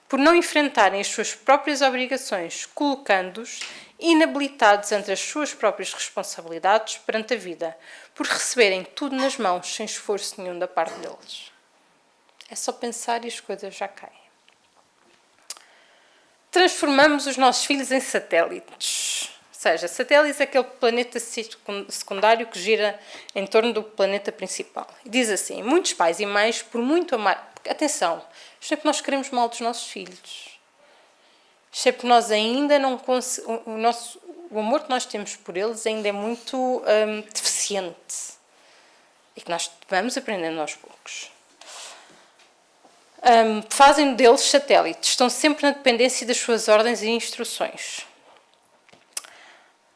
Speaker 2: Por não enfrentarem as suas próprias obrigações, colocando-os inabilitados ante as suas próprias responsabilidades perante a vida, por receberem tudo nas mãos sem esforço nenhum da parte deles. É só pensar e as coisas já caem. Transformamos os nossos filhos em satélites. Ou seja, satélites é aquele planeta secundário que gira em torno do planeta principal. E diz assim, muitos pais e mães, por muito amar... Atenção, isto é porque nós queremos mal dos nossos filhos. Isto é porque nós ainda não conseguimos... O amor que nós temos por eles ainda é muito deficiente. E que nós vamos aprendendo aos poucos. Fazem deles satélites, estão sempre na dependência das suas ordens e instruções.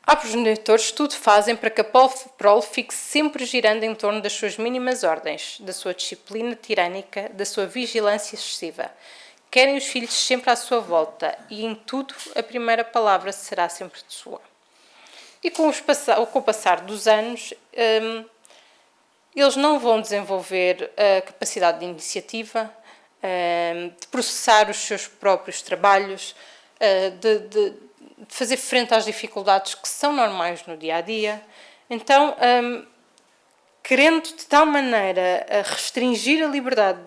Speaker 2: Há progenitores que tudo fazem para que a prole fique sempre girando em torno das suas mínimas ordens, da sua disciplina tirânica, da sua vigilância excessiva. Querem os filhos sempre à sua volta e em tudo a primeira palavra será sempre de sua. E com o passar dos anos, eles não vão desenvolver a capacidade de iniciativa, de processar os seus próprios trabalhos, de fazer frente às dificuldades que são normais no dia-a-dia. Então, querendo de tal maneira restringir a liberdade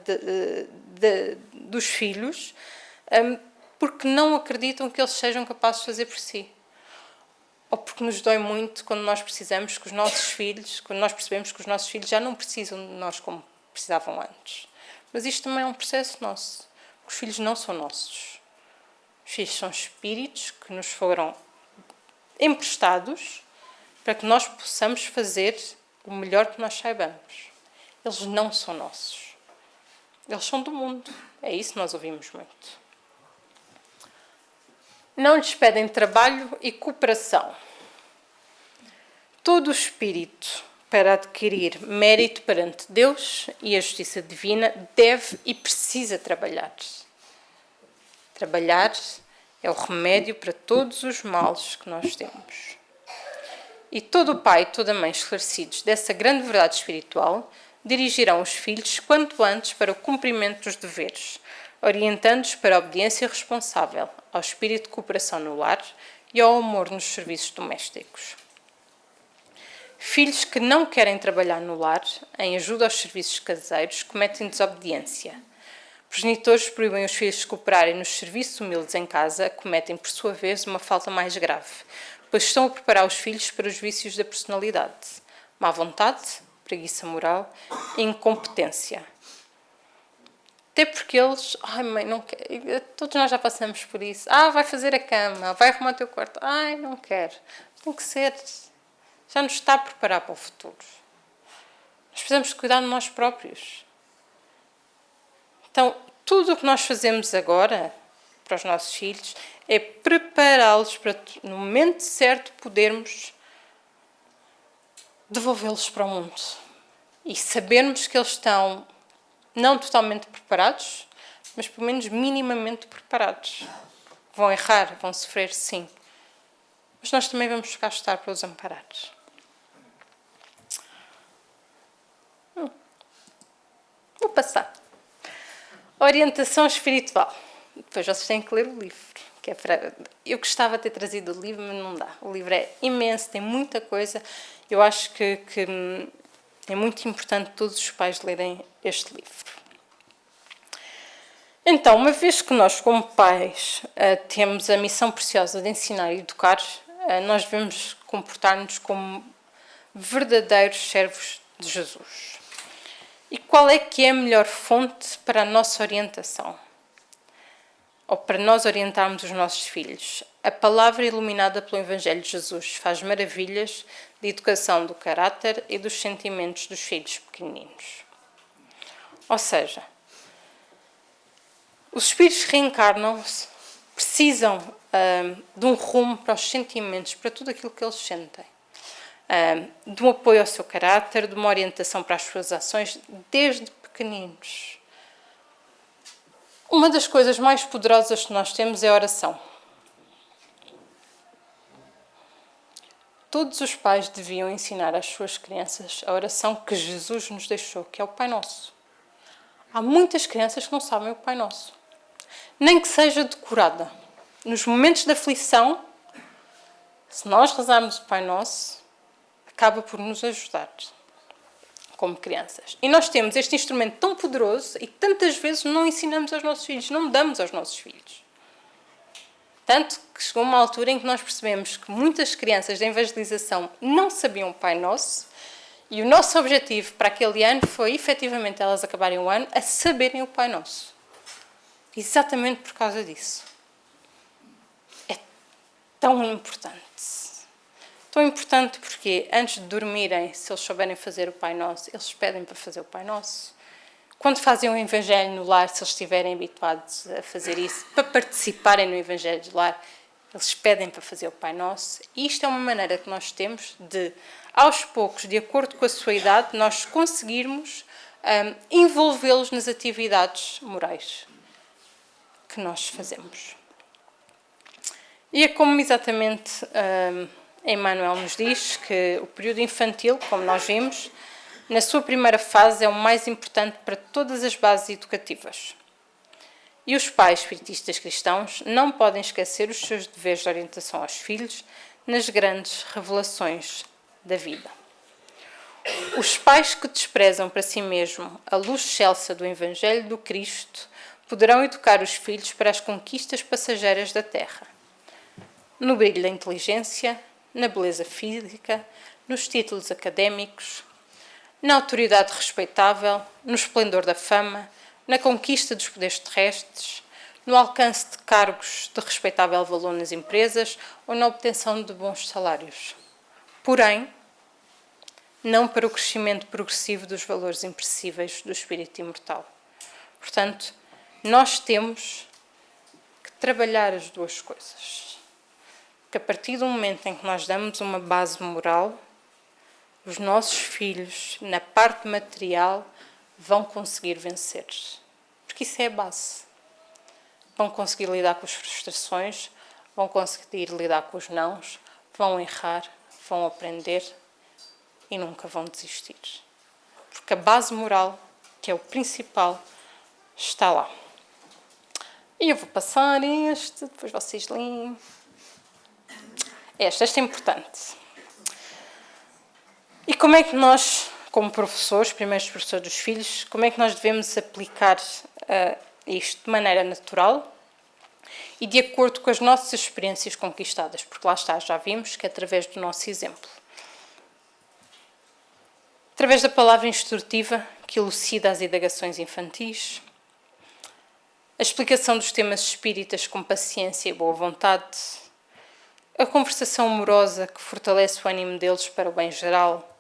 Speaker 2: dos filhos, porque não acreditam que eles sejam capazes de fazer por si. Ou porque nos dói muito quando nós precisamos que os nossos filhos, quando nós percebemos que os nossos filhos já não precisam de nós como precisavam antes. Mas isto também é um processo nosso. Os filhos não são nossos. Os filhos são espíritos que nos foram emprestados para que nós possamos fazer o melhor que nós saibamos. Eles não são nossos. Eles são do mundo. É isso que nós ouvimos muito. Não lhes pedem trabalho e cooperação. Todo o espírito, para adquirir mérito perante Deus e a justiça divina, deve e precisa trabalhar. Trabalhar é o remédio para todos os males que nós temos. E todo o pai e toda a mãe esclarecidos dessa grande verdade espiritual dirigirão os filhos quanto antes para o cumprimento dos deveres, orientando-os para a obediência responsável, ao espírito de cooperação no lar e ao amor nos serviços domésticos. Filhos que não querem trabalhar no lar, em ajuda aos serviços caseiros, cometem desobediência. Progenitores proíbem os filhos de cooperarem nos serviços humildes em casa, cometem, por sua vez, uma falta mais grave, pois estão a preparar os filhos para os vícios da personalidade, má vontade, preguiça moral e incompetência. Até porque eles, ai mãe, não quero, todos nós já passamos por isso, vai fazer a cama, vai arrumar o teu quarto, não quero, tem que ser... Já nos está a preparar para o futuro. Nós precisamos cuidar de nós próprios. Então, tudo o que nós fazemos agora para os nossos filhos é prepará-los para, no momento certo, podermos devolvê-los para o mundo. E sabermos que eles estão não totalmente preparados, mas pelo menos minimamente preparados. Vão errar, vão sofrer, sim. Mas nós também vamos cá estar para os amparar. Vou passar. Orientação espiritual. depois vocês têm que ler o livro. Que é para... Eu gostava de ter trazido o livro, mas não dá. O livro é imenso, tem muita coisa. Eu acho que é muito importante todos os pais lerem este livro. Então, uma vez que nós, como pais, temos a missão preciosa de ensinar e educar, nós devemos comportar-nos como verdadeiros servos de Jesus. E qual é que é a melhor fonte para a nossa orientação? Ou para nós orientarmos os nossos filhos? A palavra iluminada pelo Evangelho de Jesus faz maravilhas de educação do caráter e dos sentimentos dos filhos pequeninos. Ou seja, os espíritos reencarnam-se, precisam de um rumo para os sentimentos, para tudo aquilo que eles sentem. De um apoio ao seu caráter, de uma orientação para as suas ações, desde pequeninos. Uma das coisas mais poderosas que nós temos é a oração. Todos os pais deviam ensinar às suas crianças a oração que Jesus nos deixou, que é o Pai Nosso. Há muitas crianças que não sabem o Pai Nosso. Nem que seja decorada. Nos momentos de aflição, se nós rezarmos o Pai Nosso, acaba por nos ajudar, como crianças. E nós temos este instrumento tão poderoso e tantas vezes não ensinamos aos nossos filhos, não damos aos nossos filhos. Tanto que chegou uma altura em que nós percebemos que muitas crianças da evangelização não sabiam o Pai Nosso e o nosso objetivo para aquele ano foi, efetivamente, elas acabarem o ano a saberem o Pai Nosso. Exatamente por causa disso. É tão importante. Tão importante porque, antes de dormirem, se eles souberem fazer o Pai Nosso, eles pedem para fazer o Pai Nosso. Quando fazem o Evangelho no lar, se eles estiverem habituados a fazer isso, para participarem no Evangelho do lar, eles pedem para fazer o Pai Nosso. E isto é uma maneira que nós temos de, aos poucos, de acordo com a sua idade, nós conseguirmos envolvê-los nas atividades morais que nós fazemos. E é como exatamente Emmanuel nos diz, que o período infantil, como nós vimos, na sua primeira fase é o mais importante para todas as bases educativas. E os pais espiritistas cristãos não podem esquecer os seus deveres de orientação aos filhos nas grandes revelações da vida. Os pais que desprezam para si mesmo a luz excelsa do Evangelho do Cristo poderão educar os filhos para as conquistas passageiras da terra, no brilho da inteligência, na beleza física, nos títulos académicos, na autoridade respeitável, no esplendor da fama, na conquista dos poderes terrestres, no alcance de cargos de respeitável valor nas empresas ou na obtenção de bons salários. Porém, não para o crescimento progressivo dos valores impressíveis do espírito imortal. Portanto, nós temos que trabalhar as duas coisas. Que a partir do momento em que nós damos uma base moral, os nossos filhos, na parte material, vão conseguir vencer. Porque isso é a base. Vão conseguir lidar com as frustrações, vão conseguir lidar com os nãos, vão errar, vão aprender e nunca vão desistir. Porque a base moral, que é o principal, está lá. E eu vou passar este, depois vocês leem. Este é importante. E como é que nós, como professores, primeiros professores dos filhos, como é que nós devemos aplicar isto de maneira natural e de acordo com as nossas experiências conquistadas? Porque lá está, já vimos que é através do nosso exemplo. Através da palavra instrutiva, que elucida as indagações infantis, a explicação dos temas espíritas com paciência e boa vontade, a conversação amorosa que fortalece o ânimo deles para o bem geral,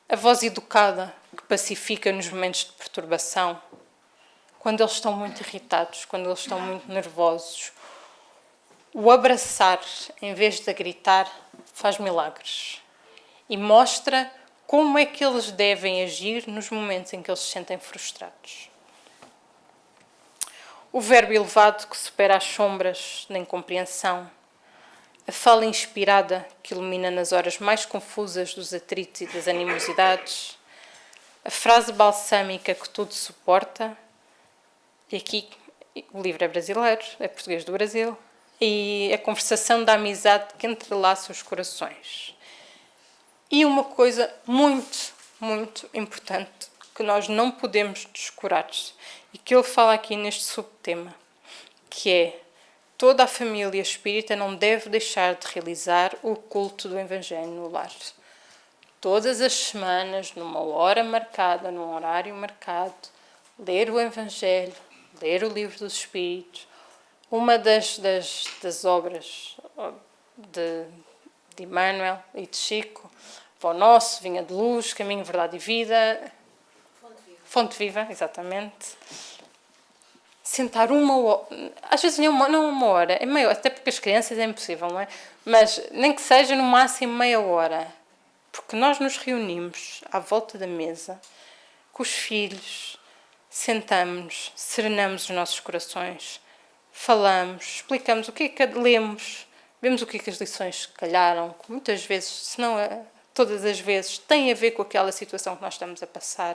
Speaker 2: a voz educada que pacifica nos momentos de perturbação, quando eles estão muito irritados, quando eles estão muito nervosos. O abraçar, em vez de gritar, faz milagres e mostra como é que eles devem agir nos momentos em que eles se sentem frustrados. O verbo elevado que supera as sombras da incompreensão, a fala inspirada que ilumina nas horas mais confusas dos atritos e das animosidades, a frase balsâmica que tudo suporta, e aqui O livro é brasileiro, é português do Brasil. E a conversação da amizade que entrelaça os corações. E uma coisa muito, muito importante que nós não podemos descurar e que ele fala aqui neste subtema, que é: toda a família espírita não deve deixar de realizar o culto do Evangelho no lar. Todas as semanas, numa hora marcada, num horário marcado, ler o Evangelho, ler o Livro dos Espíritos. Uma das obras de Emmanuel e de Chico, Pão Nosso, Vinha de Luz, Caminho, Verdade e Vida, Fonte Viva, exatamente. Sentar uma hora, às vezes não uma hora, é meia hora, até porque as crianças é impossível, não é? Mas nem que seja no máximo meia hora, porque nós nos reunimos à volta da mesa com os filhos, sentamos-nos, serenamos os nossos corações, falamos, explicamos o que é que lemos, vemos o que é que as lições calharam, que muitas vezes, se não todas as vezes, tem a ver com aquela situação que nós estamos a passar.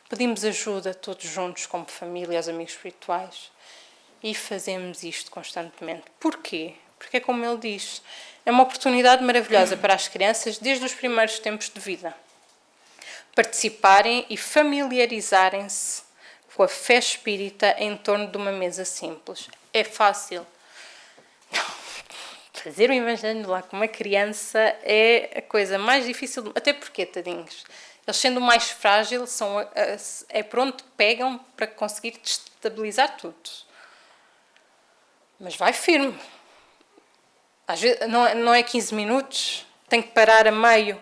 Speaker 2: Pedimos ajuda todos juntos, como família, aos amigos espirituais, e fazemos isto constantemente. Porquê? Porque é como ele diz, é uma oportunidade maravilhosa para as crianças desde os primeiros tempos de vida participarem e familiarizarem-se com a fé espírita em torno de uma mesa simples. É fácil. Fazer o Evangelho lá com uma criança é a coisa mais difícil, até porque, tadinhos, eles sendo mais frágeis, é por onde pegam para conseguir destabilizar tudo. Mas vai firme. Às vezes, não é 15 minutos, tem que parar a meio.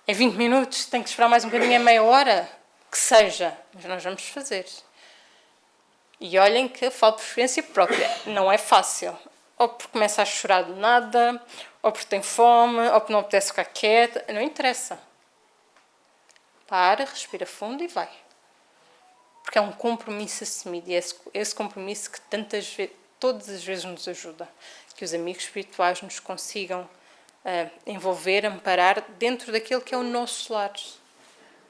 Speaker 2: É 20 minutos, tem que esperar mais um bocadinho, é meia hora. Que seja, mas nós vamos fazer. E olhem que eu falo por experiência própria, não é fácil. Ou porque começa a chorar do nada, ou porque tem fome, ou porque não apetece ficar quieta, não interessa. Para, respira fundo e vai. Porque é um compromisso assumido, e é esse compromisso que todas as vezes nos ajuda. Que os amigos espirituais nos consigam envolver, amparar dentro daquilo que é o nosso lar.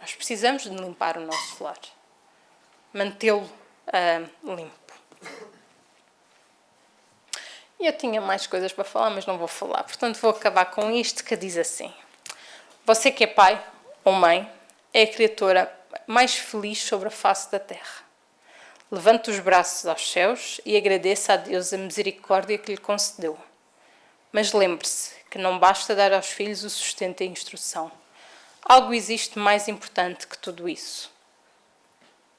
Speaker 2: Nós precisamos de limpar o nosso lar. Mantê-lo limpo. E eu tinha mais coisas para falar, mas não vou falar. Portanto, vou acabar com isto que diz assim: você que é pai ou mãe é a criatura mais feliz sobre a face da terra. Levante os braços aos céus e agradeça a Deus a misericórdia que lhe concedeu. Mas lembre-se que não basta dar aos filhos o sustento e a instrução. Algo existe mais importante que tudo isso: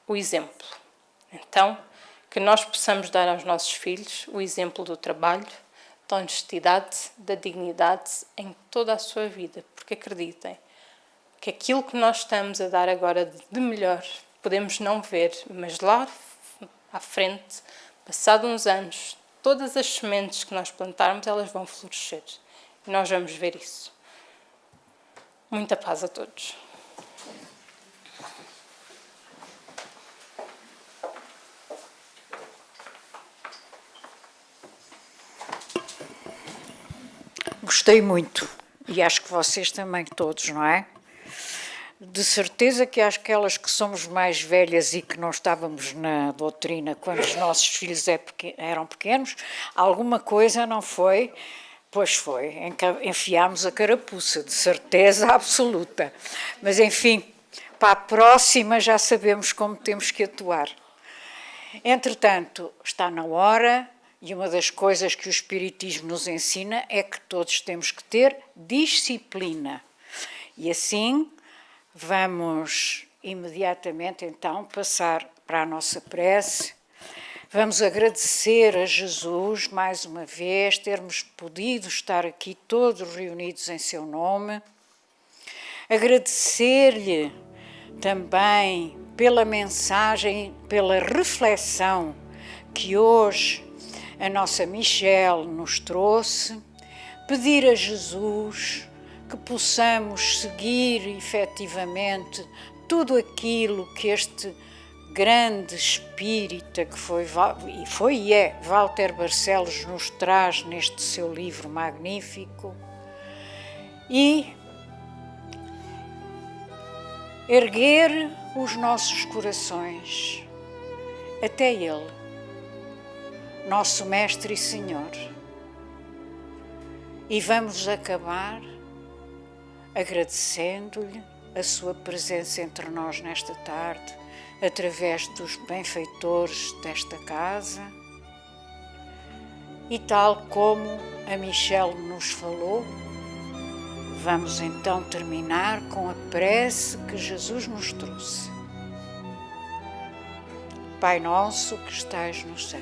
Speaker 2: o exemplo. Então, que nós possamos dar aos nossos filhos o exemplo do trabalho, da honestidade, da dignidade em toda a sua vida. Porque acreditem que aquilo que nós estamos a dar agora de melhor podemos não ver, mas lá à frente, passado uns anos, todas as sementes que nós plantarmos, elas vão florescer. E nós vamos ver isso. Muita paz a todos.
Speaker 3: Gostei muito, e acho que vocês também todos, não é? De certeza que acho que aquelas que somos mais velhas e que não estávamos na doutrina quando os nossos filhos eram pequenos, alguma coisa não foi, pois foi, enfiámos a carapuça, de certeza absoluta. Mas enfim, para a próxima já sabemos como temos que atuar. Entretanto, está na hora. E uma das coisas que o Espiritismo nos ensina é que todos temos que ter disciplina. E assim vamos imediatamente então passar para a nossa prece. Vamos agradecer a Jesus mais uma vez termos podido estar aqui todos reunidos em seu nome. Agradecer-lhe também pela mensagem, pela reflexão que hoje a nossa Michelle nos trouxe, pedir a Jesus que possamos seguir efetivamente tudo aquilo que este grande espírita que foi e é Walter Barcelos nos traz neste seu livro magnífico e erguer os nossos corações até Ele nosso Mestre e Senhor. E vamos acabar agradecendo-lhe a sua presença entre nós nesta tarde, através dos benfeitores desta casa. E tal como a Michelle nos falou, vamos então terminar com a prece que Jesus nos trouxe. Pai nosso que estais no céu,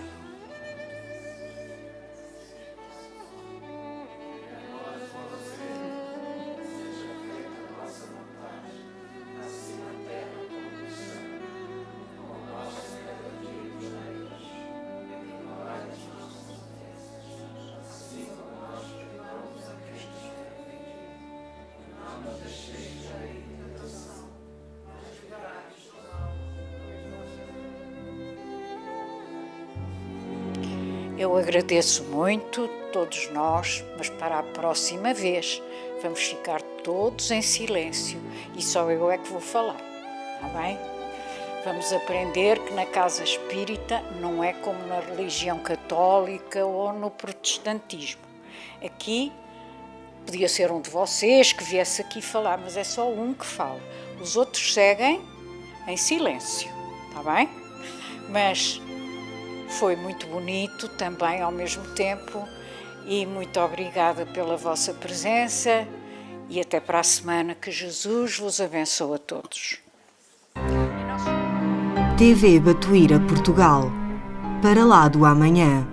Speaker 3: eu agradeço muito, todos nós, mas para a próxima vez vamos ficar todos em silêncio e só eu é que vou falar, está bem? Vamos aprender que na casa espírita não é como na religião católica ou no protestantismo. Aqui podia ser um de vocês que viesse aqui falar, mas é só um que fala. Os outros seguem em silêncio, está bem? Mas foi muito bonito também ao mesmo tempo e muito obrigada pela vossa presença e até para a semana. Que Jesus vos abençoe a todos.
Speaker 1: TV Batuíra Portugal. Para lá do amanhã.